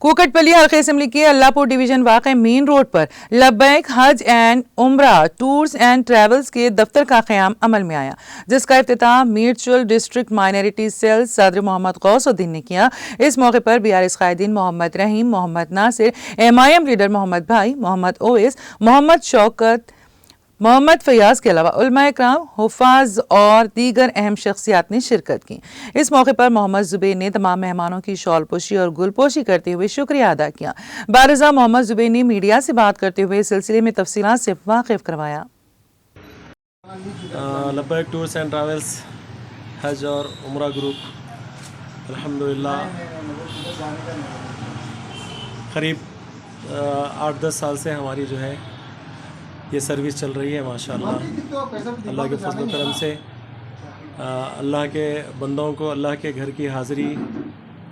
कोकटपली हल्के असेंबली के अल्लाहपुर डिवीजन वाक़ मेन रोड पर लब्बैक हज एंड उम्रा टूर्स एंड ट्रैवल्स के दफ्तर का क़याम अमल में आया, जिसका इफ्तिताम म्यूचुअल डिस्ट्रिक्ट माइनॉरिटी सेल सदर मोहम्मद गौसुद्दीन ने किया। इस मौके पर BRS कायदीन मोहम्मद रहीम, मोहम्मद नासिर, MIM लीडर मोहम्मद भाई, मोहम्मद ओवैस, मोहम्मद शौकत, मोहम्मद फयाज के अलावा उलमा इकराम, हुफ़ाज और दीगर अहम शख्सियात ने शिरकत की। इस मौके पर मोहम्मद जुबैर ने तमाम मेहमानों की शॉलपोशी और गुलपोशी करते हुए शुक्रिया अदा किया। बारज़ा मोहम्मद जुबैर ने मीडिया से बात करते हुए इस सिलसिले में तफसीलात से वाकिफ करवाया। लब्बैक टूर्स एंड ट्रैवल्स हज और उम्रा ग्रुप अल्हम्दुलिल्लाह करीब 8-10 साल से हमारी जो है ये सर्विस चल रही है। माशाअल्लाह अल्लाह के फज़ल करम से अल्लाह के बंदों को अल्लाह के घर की हाज़िरी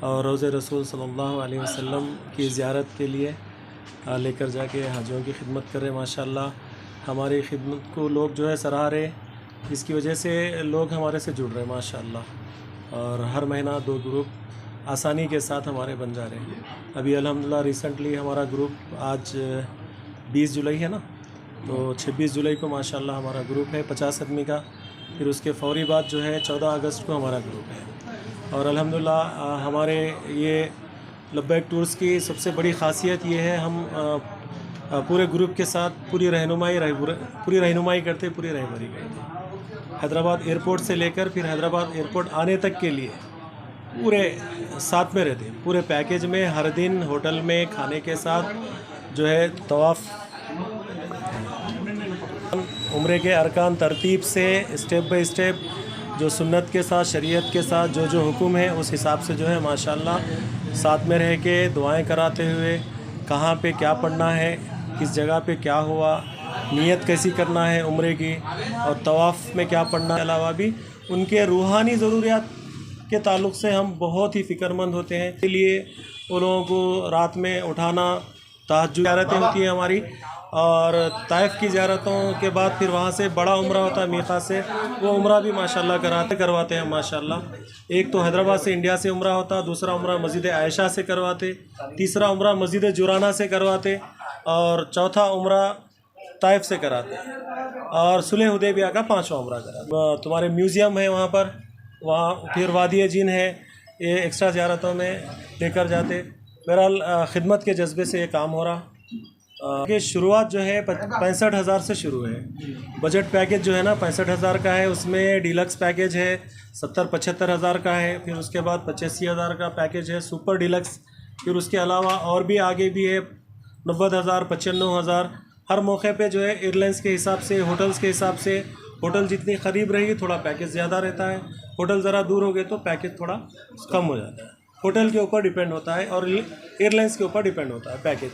और रोज़े रसूल सल्लल्लाहु अलैहि वसल्लम की ज़ियारत के लिए लेकर जाके हाजियों की खिदमत कर रहे हैं। माशाअल्लाह हमारी खिदमत को लोग जो है सराह रहे, इसकी वजह से लोग हमारे से जुड़ रहे हैं माशाअल्लाह। और हर महीना 2 ग्रुप आसानी के साथ हमारे बन जा रहे हैं। अभी अल्हम्दुलिल्लाह रिसेंटली हमारा ग्रुप आज 20 जुलाई है ना, तो 26 जुलाई को माशाअल्लाह हमारा ग्रुप है 50 आदमी का। फिर उसके फ़ौरी बाद जो है 14 अगस्त को हमारा ग्रुप है। और अल्हम्दुलिल्लाह हमारे ये लब्बैक टूर्स की सबसे बड़ी ख़ासियत ये है, हम पूरे ग्रुप के साथ पूरी रहनुमाई करते, पूरी रहबरी करते। हैदराबाद एयरपोर्ट से लेकर फिर हैदराबाद एयरपोर्ट आने तक के लिए पूरे साथ में रहते, पूरे पैकेज में हर दिन होटल में खाने के साथ जो है तवाफ़ उम्रे के अरकान तरतीब से स्टेप बाय स्टेप जो सुन्नत के साथ शरीयत के साथ जो हुक्म है उस हिसाब से जो है माशाअल्लाह साथ में रह के दुआएं कराते हुए कहाँ पे क्या पढ़ना है, किस जगह पे क्या हुआ, नियत कैसी करना है उम्रे की, और तवाफ़ में क्या पढ़ना है, अलावा भी उनके रूहानी ज़रूरियात के ताल्लुक़ से हम बहुत ही फ़िक्रमंद होते हैं। इसलिए उन लोगों को रात में उठाना, तहज्जुद ज़ियारतें होती हैं हमारी, और ताइफ की ज़ियारतों के बाद फिर वहाँ से बड़ा उम्रा होता है मीक़ात से, वो उम्रा भी माशाअल्लाह करवाते हैं माशाअल्लाह। एक तो हैदराबाद से इंडिया से उम्रा होता, दूसरा उम्रा मस्जिद आयशा से करवाते, तीसरा उम्रा मस्जिद जुराना से करवाते, और चौथा उम्रा ताइफ से कराते, और सुलह हुदैबिया का 5वां उम्रा कराते। तुम्हारे म्यूज़ियम है वहाँ पर, वहाँ फिर वादी जिन है, ये एक्स्ट्रा ज़ियारतों में लेकर जाते। बहरहाल ख़िदमत के जज्बे से ये काम हो रहा कि शुरुआत जो है 65,000 से शुरू है। बजट पैकेज जो है ना 65,000 का है, उसमें डीलक्स पैकेज है 70-75 हज़ार का है, फिर उसके बाद 85,000 का पैकेज है सुपर डीलक्स, फिर उसके अलावा और भी आगे भी है 90,000, 95,000। हर मौके पे जो है एयरलाइंस के हिसाब से, होटल्स के हिसाब से, होटल जितनी करीब रहेगी थोड़ा पैकेज ज़्यादा रहता है, होटल ज़रा दूर हो गए तो पैकेज थोड़ा कम हो जाता है। होटल के ऊपर डिपेंड होता है और एयरलाइंस के ऊपर डिपेंड होता है पैकेज।